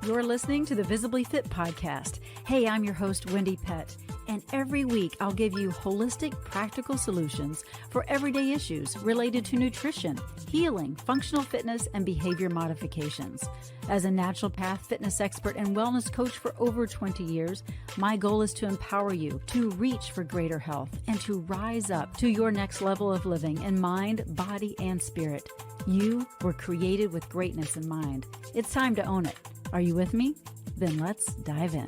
You're listening to the Visibly Fit podcast. Hey, I'm your host, Wendie Pett, and every week I'll give you holistic, practical solutions for everyday issues related to nutrition, healing, functional fitness, and behavior modifications. As a naturopath, fitness expert, and wellness coach for over 20 years, my goal is to empower you to reach for greater health and to rise up to your next level of living in mind, body, and spirit. You were created with greatness in mind. It's time to own it. Are you with me? Then let's dive in.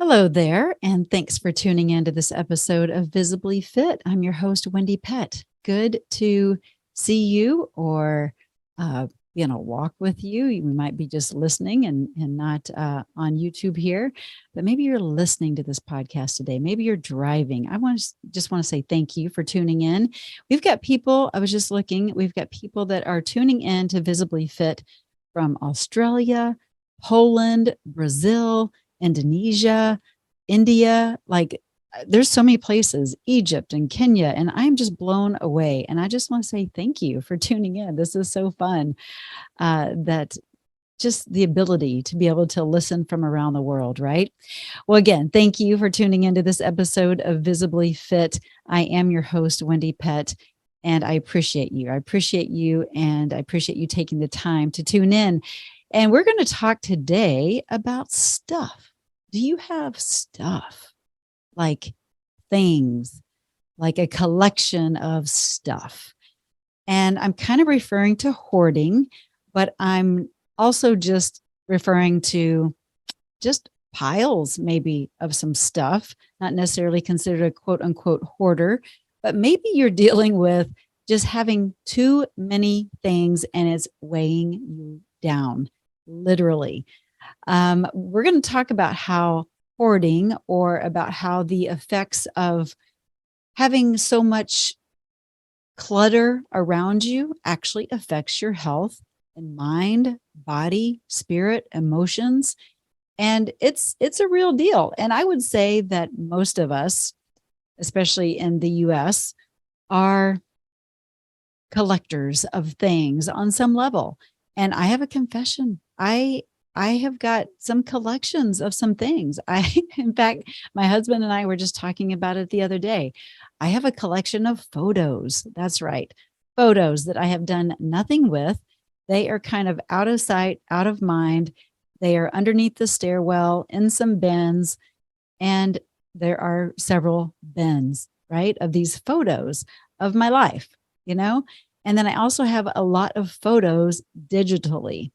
Hello there, and thanks for tuning in to this episode of Visibly Fit. I'm your host, Wendie Pett. Good to see you or, walk with you. You might be just listening and not on YouTube here, but maybe you're listening to this podcast today. Maybe you're driving. I just want to say thank you for tuning in. We've got people, I was just looking, we've got people that are tuning in to Visibly Fit from Australia, Poland, Brazil, Indonesia, India, there's so many places, Egypt and Kenya, and I'm just blown away. And I just want to say thank you for tuning in. This is so fun that just the ability to be able to listen from around the world, right? Well, again, thank you for tuning into this episode of Visibly Fit. I am your host, Wendie Pett, and I appreciate you. I appreciate you, and I appreciate you taking the time to tune in. And we're going to talk today about stuff. Do you have stuff? Like things, like a collection of stuff. And I'm kind of referring to hoarding, but I'm also just referring to just piles maybe of some stuff, not necessarily considered a quote unquote hoarder, but maybe you're dealing with just having too many things and it's weighing you down, literally. We're going to talk about how hoarding, or about how the effects of having so much clutter around you actually affects your health and mind, body, spirit, emotions. And it's a real deal. And I would say that most of us, especially in the US, are collectors of things on some level. And I have a confession. I have got some collections of some things. In fact, my husband and I were just talking about it the other day. I have a collection of photos. That's right. Photos that I have done nothing with. They are kind of out of sight, out of mind. They are underneath the stairwell in some bins. And there are several bins, right, of these photos of my life, And then I also have a lot of photos digitally.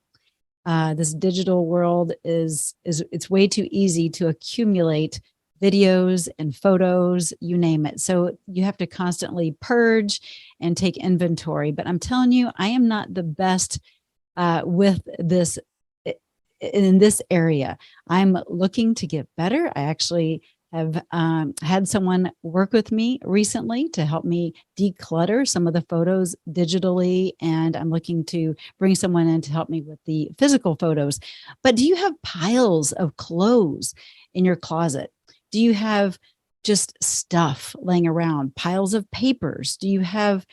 This digital world it's way too easy to accumulate videos and photos, you name it. So you have to constantly purge and take inventory. But I'm telling you, I am not the best with this in this area. I'm looking to get better. I actually have had someone work with me recently to help me declutter some of the photos digitally, and I'm looking to bring someone in to help me with the physical photos. But do you have piles of clothes in your closet? Do you have just stuff laying around, piles of papers? Do you have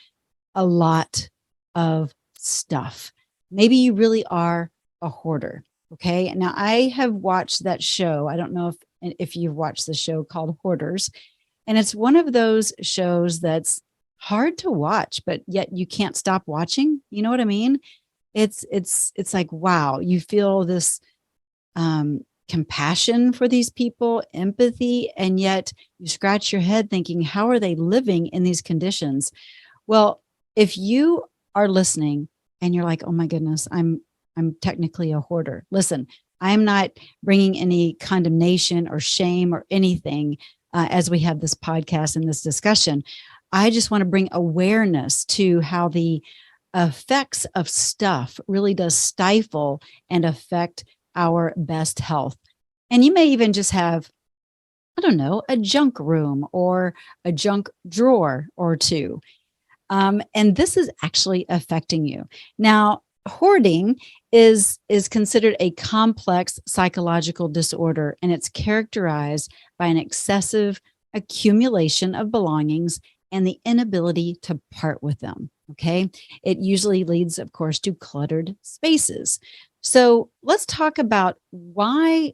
a lot of stuff? Maybe you really are a hoarder. Okay. Now I have watched that show. I don't know if you've watched the show called Hoarders. And it's one of those shows that's hard to watch, but yet you can't stop watching. You know what I mean? It's like, wow, you feel this compassion for these people, empathy, and yet you scratch your head thinking, how are they living in these conditions? Well, if you are listening and you're like, oh my goodness, I'm technically a hoarder. Listen, I'm not bringing any condemnation or shame or anything as we have this podcast and this discussion. I just want to bring awareness to how the effects of stuff really does stifle and affect our best health. And you may even just have, I don't know, a junk room or a junk drawer or two. And this is actually affecting you. Now, hoarding is considered a complex psychological disorder, and it's characterized by an excessive accumulation of belongings and the inability to part with them. Okay. It usually leads, of course, to cluttered spaces. So let's talk about why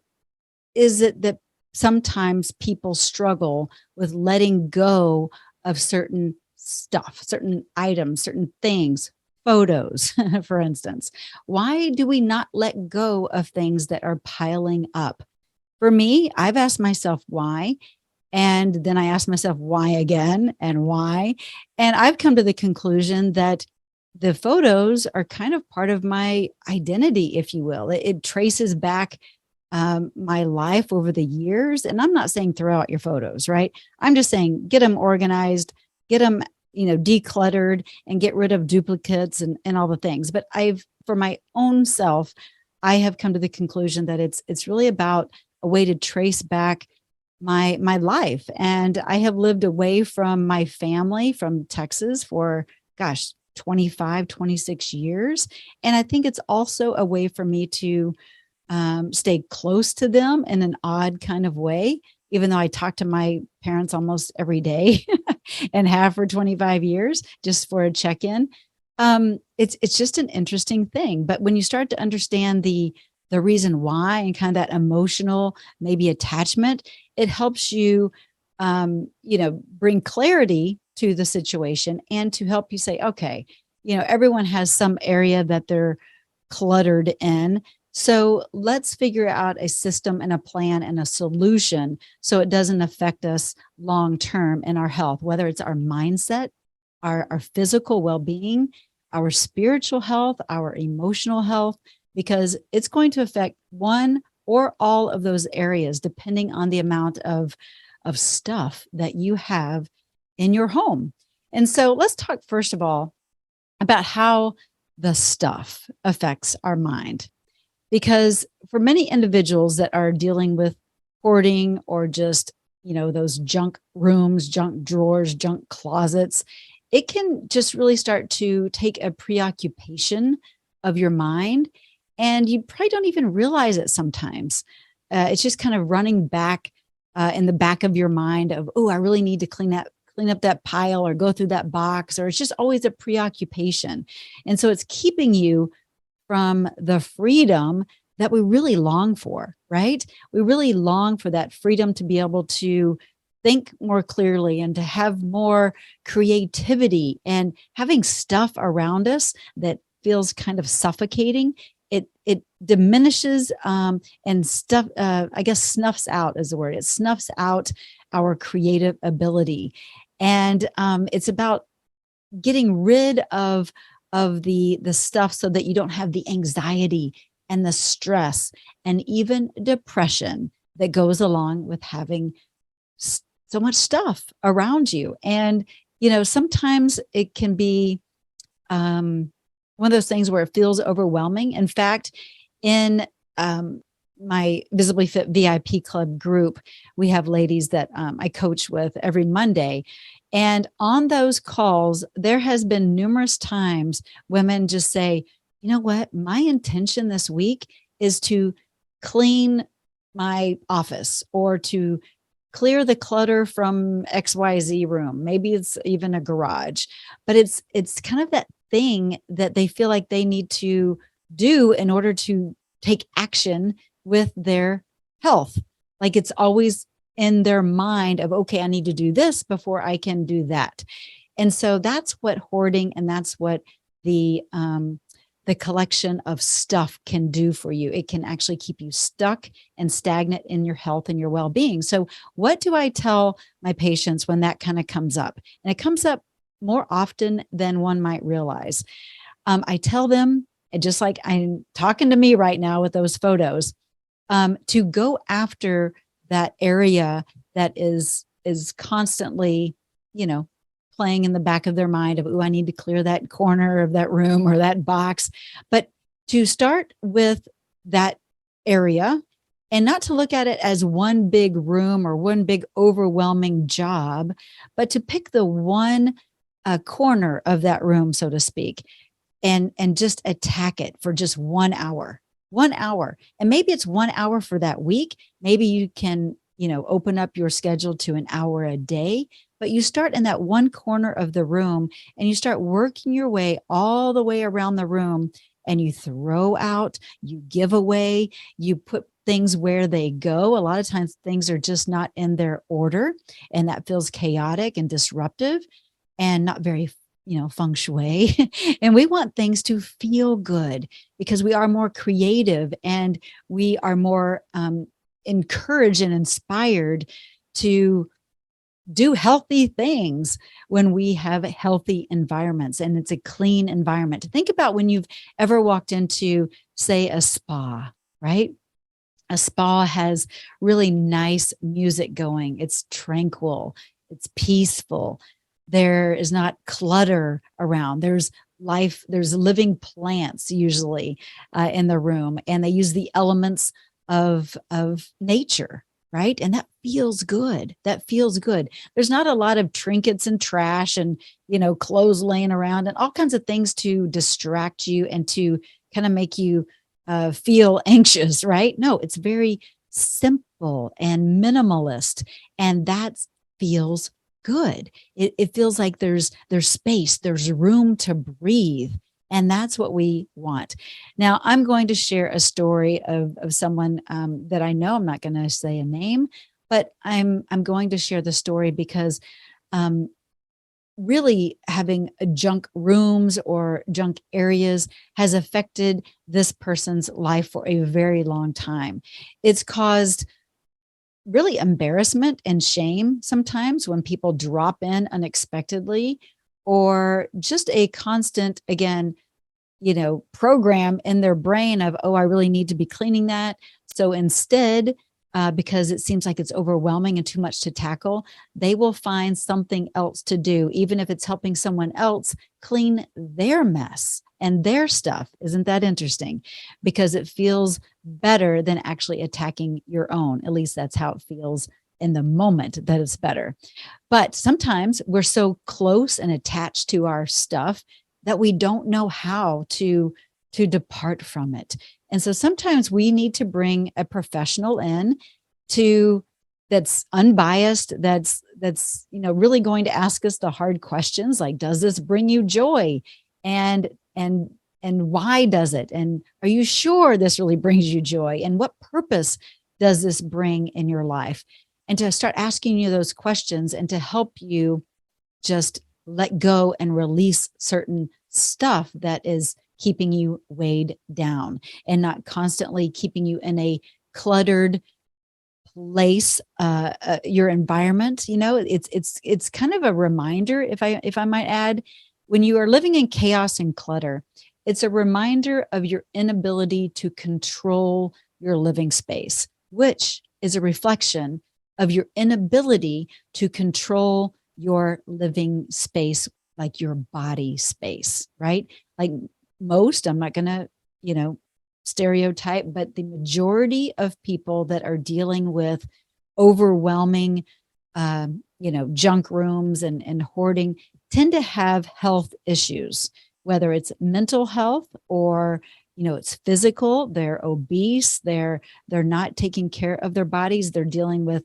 is it that sometimes people struggle with letting go of certain stuff, certain items, certain things, photos, for instance. Why do we not let go of things that are piling up? For me, I've asked myself why. And then I asked myself why again and why. And I've come to the conclusion that the photos are kind of part of my identity, if you will. It traces back my life over the years. And I'm not saying throw out your photos, right? I'm just saying get them organized, get them, decluttered and get rid of duplicates and all the things. But for my own self, I have come to the conclusion that it's really about a way to trace back my life. And I have lived away from my family from Texas for, gosh, 25, 26 years. And I think it's also a way for me to stay close to them in an odd kind of way, even though I talk to my parents almost every day and have for 25 years just for a check-in. It's just an interesting thing. But when you start to understand the reason why and kind of that emotional, maybe attachment, it helps you, bring clarity to the situation and to help you say, okay, everyone has some area that they're cluttered in. So let's figure out a system and a plan and a solution so it doesn't affect us long term in our health, whether it's our mindset, our physical well-being, our spiritual health, our emotional health, because it's going to affect one or all of those areas depending on the amount of stuff that you have in your home. And so let's talk first of all about how the stuff affects our mind. Because for many individuals that are dealing with hoarding or just, those junk rooms, junk drawers, junk closets, it can just really start to take a preoccupation of your mind. And you probably don't even realize it sometimes. It's just kind of running back in the back of your mind of, oh, I really need to clean up that pile or go through that box, or it's just always a preoccupation. And so it's keeping you from the freedom that we really long for, right? We really long for that freedom to be able to think more clearly and to have more creativity, and having stuff around us that feels kind of suffocating. It diminishes and stuff, I guess snuffs out is the word. It snuffs out our creative ability. And it's about getting rid of the stuff so that you don't have the anxiety and the stress and even depression that goes along with having so much stuff around you. And, sometimes it can be one of those things where it feels overwhelming. In fact, in my Visibly Fit VIP club group, we have ladies that I coach with every Monday. And on those calls, there has been numerous times women just say, you know what, my intention this week is to clean my office or to clear the clutter from XYZ room. Maybe it's even a garage, but it's kind of that thing that they feel like they need to do in order to take action with their health. Like it's always in their mind of, okay, I need to do this before I can do that. And so that's what hoarding and that's what the collection of stuff can do for you. It can actually keep you stuck and stagnant in your health and your well-being. So what do I tell my patients when that kind of comes up? And it comes up more often than one might realize. I tell them, and just like I'm talking to me right now with those photos, to go after that area that is constantly, playing in the back of their mind of, oh, I need to clear that corner of that room or that box. But to start with that area and not to look at it as one big room or one big overwhelming job, but to pick the one corner of that room, so to speak, and just attack it for just 1 hour. 1 hour. And maybe it's 1 hour for that week. Maybe you can open up your schedule to an hour a day, but you start in that one corner of the room and you start working your way all the way around the room, and you throw out, you give away, you put things where they go. A lot of times things are just not in their order, and that feels chaotic and disruptive and not very feng shui. And we want things to feel good because we are more creative and we are more encouraged and inspired to do healthy things when we have healthy environments and it's a clean environment. Think about when you've ever walked into, say, a spa, right? A spa has really nice music going. It's tranquil. It's peaceful. There is not clutter around. There's life. There's living plants usually in the room, and they use the elements of nature, right? And that feels good. That feels good. There's not a lot of trinkets and trash and clothes laying around and all kinds of things to distract you and to kind of make you feel anxious, right? No, it's very simple and minimalist, and that feels good. It feels like there's space, there's room to breathe, and that's what we want. Now, I'm going to share a story of someone that I know. I'm not going to say a name, but I'm going to share the story because really having junk rooms or junk areas has affected this person's life for a very long time. It's caused really embarrassment and shame sometimes when people drop in unexpectedly, or just a constant, again, program in their brain of, oh, I really need to be cleaning that. So instead, because it seems like it's overwhelming and too much to tackle, they will find something else to do, even if it's helping someone else clean their mess and their stuff. Isn't that interesting? Because it feels better than actually attacking your own. At least that's how it feels in the moment, that it's better. But sometimes we're so close and attached to our stuff that we don't know how to depart from it. And so sometimes we need to bring a professional in that's unbiased, that's really going to ask us the hard questions, like, does this bring you joy? And why does it? And are you sure this really brings you joy? And what purpose does this bring in your life? And to start asking you those questions and to help you just let go and release certain stuff that is keeping you weighed down and not constantly keeping you in a cluttered place, your environment. It's kind of a reminder, if I might add, when you are living in chaos and clutter, it's a reminder of your inability to control your living space, which is a reflection of your inability to control your living space, like your body space, right? Like most, I'm not going to, stereotype, but the majority of people that are dealing with overwhelming, junk rooms and hoarding tend to have health issues, whether it's mental health or it's physical. They're obese. They're not taking care of their bodies. They're dealing with,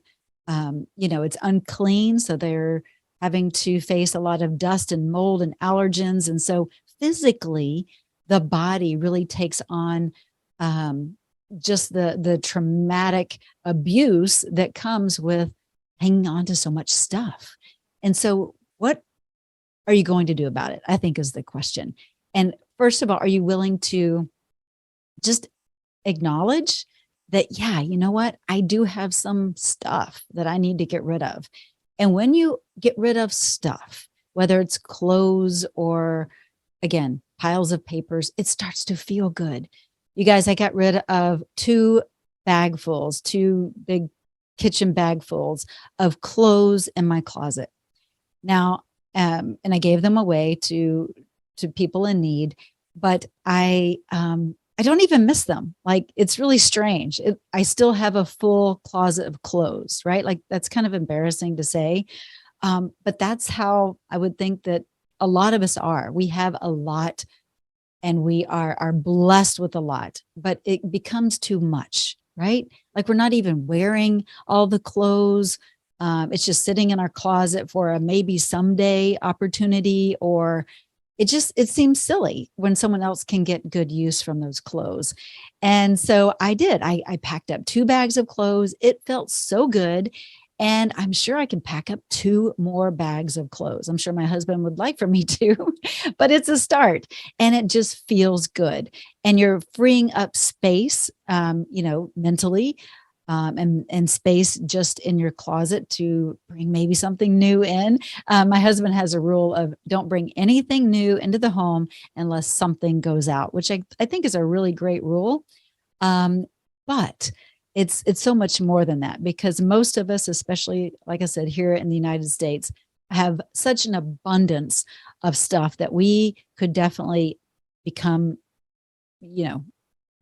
it's unclean, so they're having to face a lot of dust and mold and allergens. And so physically, the body really takes on just the traumatic abuse that comes with hanging on to so much stuff. And so what are you going to do about it, I think, is the question. And first of all, are you willing to just acknowledge that, yeah, you know what? I do have some stuff that I need to get rid of. And when you get rid of stuff, whether it's clothes or, again, piles of papers, it starts to feel good. You guys, I got rid of two big kitchen bagfuls of clothes in my closet. Now, and I gave them away to people in need, but I don't even miss them. Like, it's really strange. I still have a full closet of clothes, right? Like, that's kind of embarrassing to say. But that's how I would think that a lot of us are. We have a lot and we are blessed with a lot, but it becomes too much. right? Like we're not even wearing all the clothes. It's just sitting in our closet for a maybe someday opportunity, or it seems silly when someone else can get good use from those clothes. And so I did. I packed up 2 bags of clothes. It felt so good. And I'm sure I can pack up 2 more bags of clothes. I'm sure my husband would like for me to, but it's a start and it just feels good. And you're freeing up space, mentally, and space just in your closet to bring maybe something new in. My husband has a rule of don't bring anything new into the home unless something goes out, which I think is a really great rule. But it's so much more than that, because most of us, especially like I said, here in the United States, have such an abundance of stuff that we could definitely become, you know,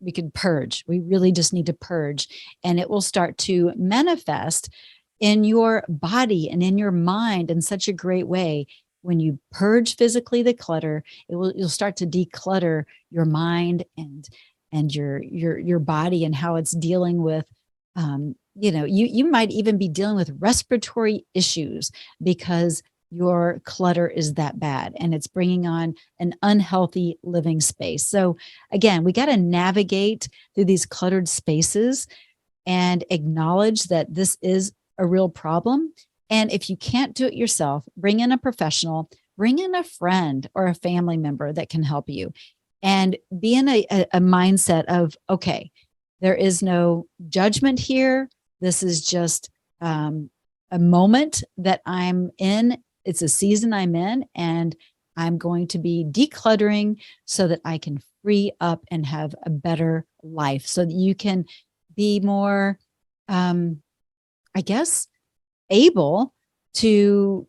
we could purge. We really just need to purge, and it will start to manifest in your body and in your mind in such a great way. When you purge physically the clutter, you'll start to declutter your mind and your body and how it's dealing with, you might even be dealing with respiratory issues because your clutter is that bad and it's bringing on an unhealthy living space. So again, we got to navigate through these cluttered spaces and acknowledge that this is a real problem. And if you can't do it yourself, bring in a professional, bring in a friend or a family member that can help you, and be in a mindset of, okay, there is no judgment here. This is just a moment that I'm in. It's a season I'm in, and I'm going to be decluttering so that I can free up and have a better life, so that you can be more, I guess, able to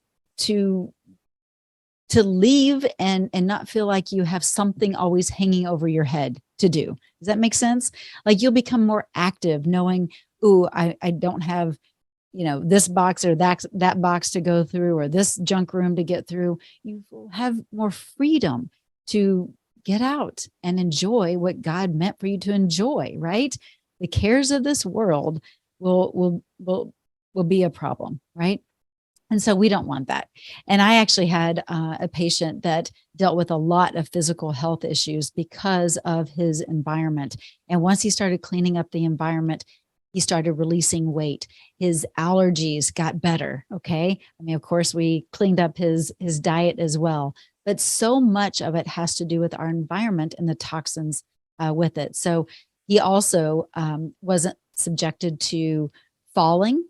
to leave and not feel like you have something always hanging over your head to do. Does that make sense? Like you'll become more active knowing, ooh, I don't have, this box or that box to go through, or this junk room to get through. You will have more freedom to get out and enjoy what God meant for you to enjoy, right? The cares of this world will be a problem, right? And so we don't want that. And I actually had a patient that dealt with a lot of physical health issues because of his environment. And once he started cleaning up the environment, he started releasing weight. His allergies got better. Okay. I mean, of course, we cleaned up his diet as well, but so much of it has to do with our environment and the toxins with it. So he also wasn't subjected to falling.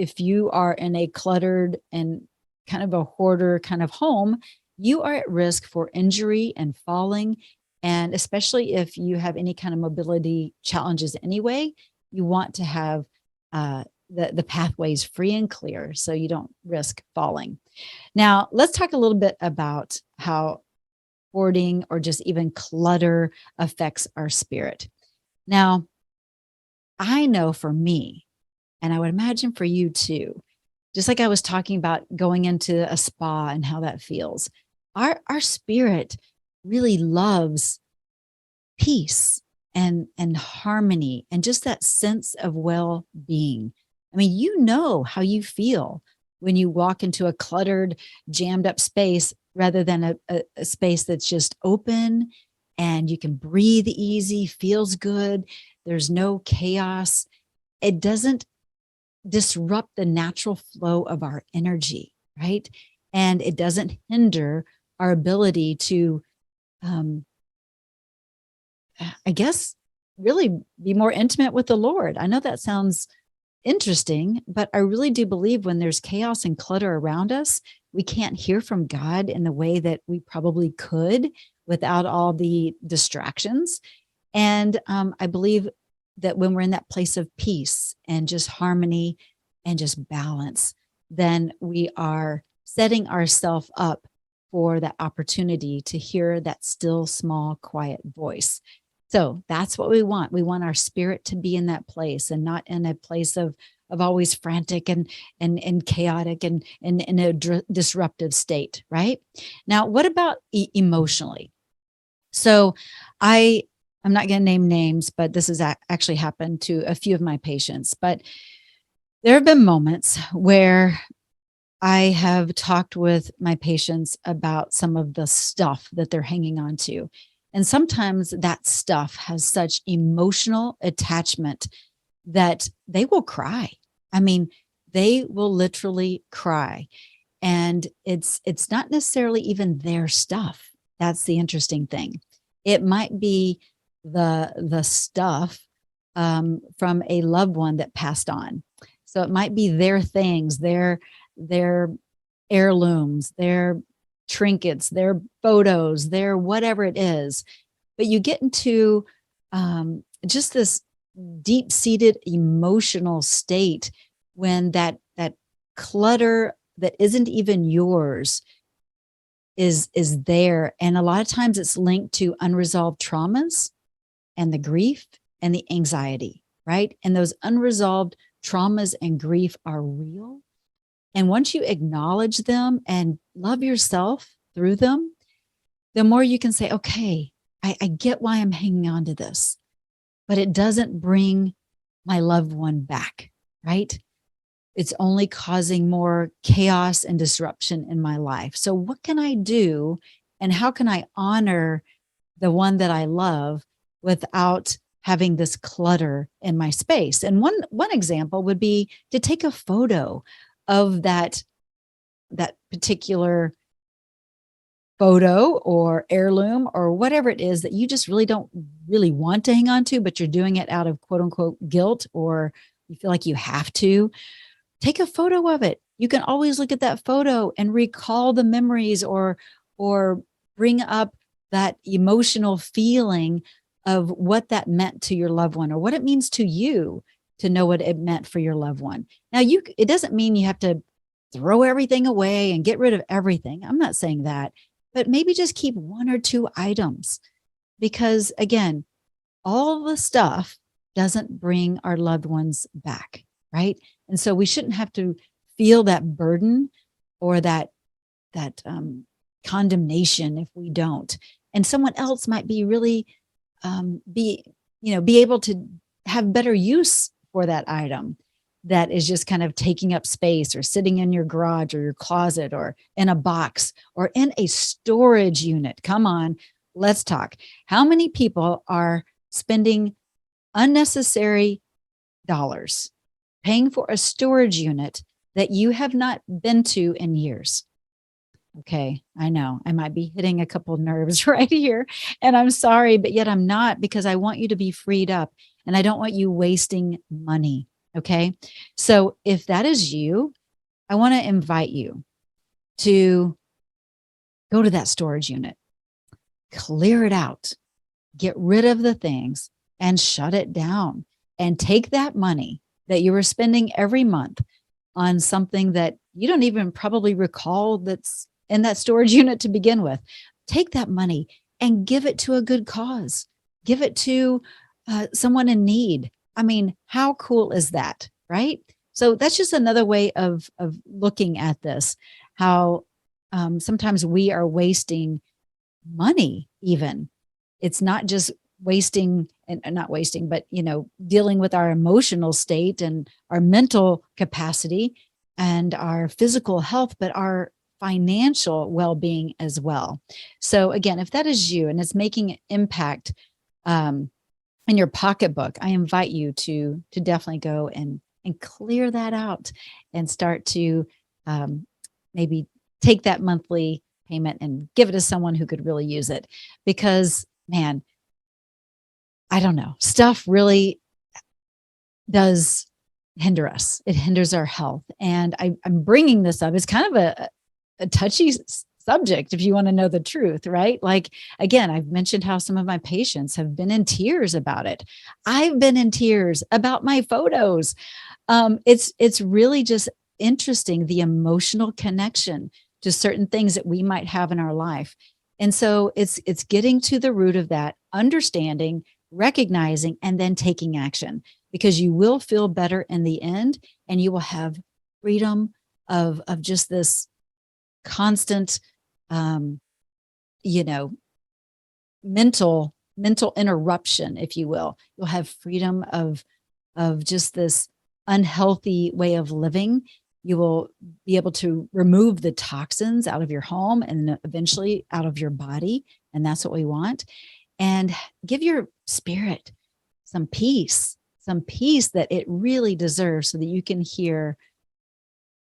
If you are in a cluttered and kind of a hoarder kind of home, you are at risk for injury and falling. And especially if you have any kind of mobility challenges anyway, you want to have the pathways free and clear so you don't risk falling. Now, let's talk a little bit about how hoarding or just even clutter affects our spirit. Now, I know for me, and I would imagine for you too, just like I was talking about going into a spa and how that feels, our spirit really loves peace and harmony and just that sense of well-being. I mean, you know how you feel when you walk into a cluttered, jammed up space rather than a space that's just open and you can breathe easy, feels good. There's no chaos. It doesn't disrupt the natural flow of our energy, right? And it doesn't hinder our ability to, I guess, really be more intimate with the Lord. I know that sounds interesting, but I really do believe when there's chaos and clutter around us, we can't hear from God in the way that we probably could without all the distractions. And I believe that when we're in that place of peace and just harmony and just balance, then we are setting ourselves up for that opportunity to hear that still, small, quiet voice. So that's what we want. We want our spirit to be in that place and not in a place of always frantic and chaotic and in a disruptive state, right? Now, what about emotionally? So I I'm not going to name names, but this has actually happened to a few of my patients. But there have been moments where I have talked with my patients about some of the stuff that they're hanging on to. And sometimes that stuff has such emotional attachment that they will cry. I mean, they will literally cry. And it's not necessarily even their stuff. That's the interesting thing. It might be the stuff from a loved one that passed on. So it might be their things, their heirlooms, their trinkets, their photos, their whatever it is. But you get into just this deep-seated emotional state when that clutter that isn't even yours is there. And a lot of times it's linked to unresolved traumas and the grief and the anxiety, right? And those unresolved traumas and grief are real. And once you acknowledge them and love yourself through them, the more you can say, okay, I get why I'm hanging on to this, but it doesn't bring my loved one back, right? It's only causing more chaos and disruption in my life. So what can I do? And how can I honor the one that I love without having this clutter in my space? And one example would be to take a photo of that particular photo or heirloom or whatever it is that you just really don't really want to hang on to, but you're doing it out of quote unquote guilt, or you feel like you have to. Take a photo of it. You can always look at that photo and recall the memories or bring up that emotional feeling of what that meant to your loved one or what it means to you to know what it meant for your loved one. Now, it doesn't mean you have to throw everything away and get rid of everything. I'm not saying that, but maybe just keep one or two items because again, all the stuff doesn't bring our loved ones back, right? And so we shouldn't have to feel that burden or that condemnation if we don't. And someone else might be really be able to have better use for that item that is just kind of taking up space or sitting in your garage or your closet or in a box or in a storage unit. Come on, let's talk. How many people are spending unnecessary dollars paying for a storage unit that you have not been to in years? Okay, I know I might be hitting a couple of nerves right here, and I'm sorry, but yet I'm not, because I want you to be freed up and I don't want you wasting money. Okay, so if that is you, I want to invite you to go to that storage unit, clear it out, get rid of the things and shut it down, and take that money that you were spending every month on something that you don't even probably recall that's in that storage unit to begin with. Take that money and give it to a good cause. Give it to someone in need. I mean, how cool is that, right? So that's just another way of looking at this, how sometimes we are wasting money even. It's not just wasting and not wasting, but, dealing with our emotional state and our mental capacity and our physical health, but our financial well-being as well. So again, if that is you and it's making an impact in your pocketbook, I invite you to definitely go and clear that out and start to maybe take that monthly payment and give it to someone who could really use it. Because, man, I don't know, stuff really does hinder us. It hinders our health. And I'm bringing this up. It's kind of a touchy subject, if you want to know the truth, right? Like, again, I've mentioned how some of my patients have been in tears about it. I've been in tears about my photos. It's really just interesting, the emotional connection to certain things that we might have in our life. And so it's getting to the root of that, understanding, recognizing, and then taking action, because you will feel better in the end, and you will have freedom of just this constant, mental mental interruption, if you will. You'll have freedom of just this unhealthy way of living. You will be able to remove the toxins out of your home and eventually out of your body. And that's what we want. And give your spirit some peace that it really deserves, so that you can hear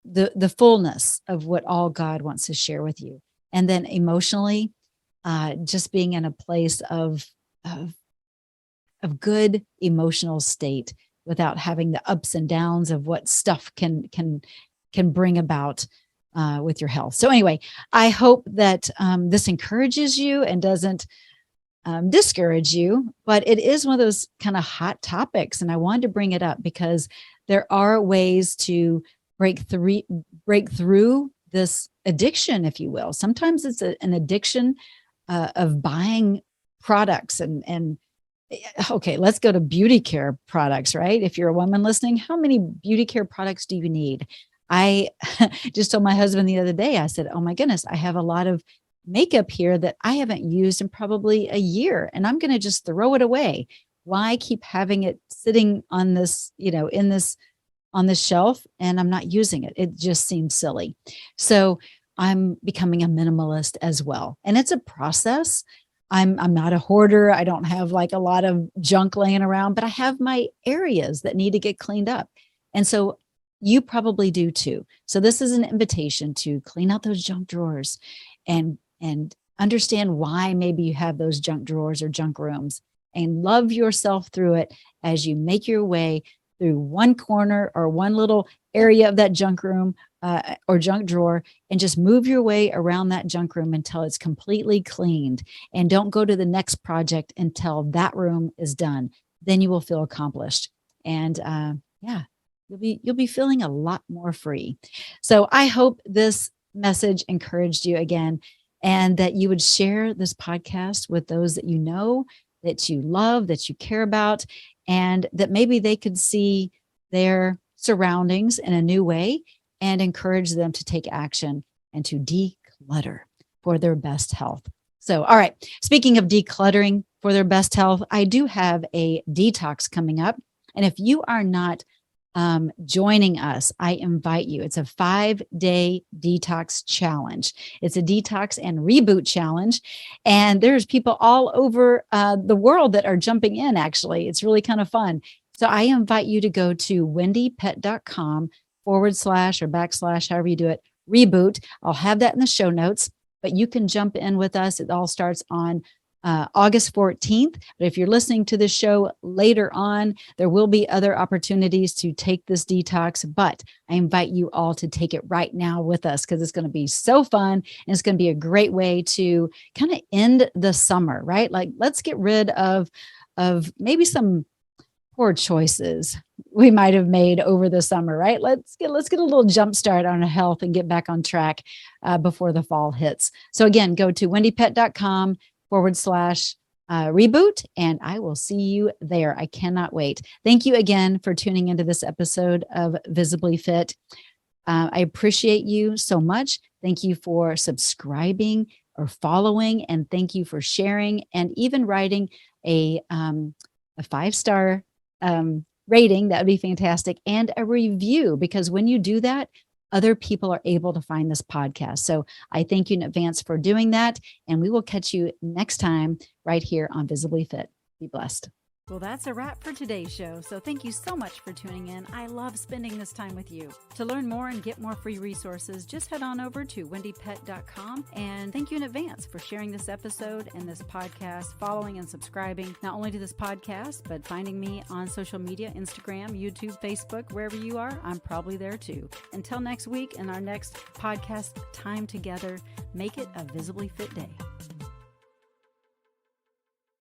the fullness of what all God wants to share with you. And then emotionally, just being in a place of good emotional state without having the ups and downs of what stuff can bring about with your health. So anyway, I hope that this encourages you and doesn't discourage you, but it is one of those kind of hot topics. And I wanted to bring it up because there are ways to break through this addiction, if you will. Sometimes it's an addiction of buying products and okay, let's go to beauty care products, right? If you're a woman listening, how many beauty care products do you need? I just told my husband the other day, I said, oh my goodness, I have a lot of makeup here that I haven't used in probably a year, and I'm going to just throw it away. Why keep having it sitting on this, on this shelf, and I'm not using it? It just seems silly. So I'm becoming a minimalist as well. And it's a process. I'm not a hoarder. I don't have like a lot of junk laying around, but I have my areas that need to get cleaned up. And so you probably do too. So this is an invitation to clean out those junk drawers and understand why maybe you have those junk drawers or junk rooms, and love yourself through it as you make your way through one corner or one little area of that junk room or junk drawer, and just move your way around that junk room until it's completely cleaned. And don't go to the next project until that room is done. Then you will feel accomplished. And you'll be feeling a lot more free. So I hope this message encouraged you again, and that you would share this podcast with those that you know, that you love, that you care about, and that maybe they could see their surroundings in a new way and encourage them to take action and to declutter for their best health. So, all right, speaking of decluttering for their best health, I do have a detox coming up. And if you are not joining us, I invite you. It's a 5-day detox challenge. It's a detox and reboot challenge. And there's people all over the world that are jumping in, actually. It's really kind of fun. So I invite you to go to wendiepett.com / or /, however you do it, reboot. I'll have that in the show notes, but you can jump in with us. It all starts on August 14th. But if you're listening to this show later on, there will be other opportunities to take this detox. But I invite you all to take it right now with us, because it's going to be so fun. And it's going to be a great way to kind of end the summer, right? Like, let's get rid of maybe some poor choices we might have made over the summer, right? Let's get a little jump start on our health and get back on track before the fall hits. So again, go to wendiepett.com / reboot, and I will see you there. I cannot wait. Thank you again for tuning into this episode of Visibly Fit. I appreciate you so much. Thank you for subscribing or following, and thank you for sharing and even writing a 5-star rating. That would be fantastic, and a review, because when you do that, other people are able to find this podcast. So I thank you in advance for doing that. And we will catch you next time right here on Visibly Fit. Be blessed. Well, that's a wrap for today's show. So thank you so much for tuning in. I love spending this time with you. To learn more and get more free resources, just head on over to wendiepett.com. And thank you in advance for sharing this episode and this podcast, following and subscribing, not only to this podcast, but finding me on social media, Instagram, YouTube, Facebook, wherever you are, I'm probably there too. Until next week and our next podcast time together, make it a Visibly Fit day.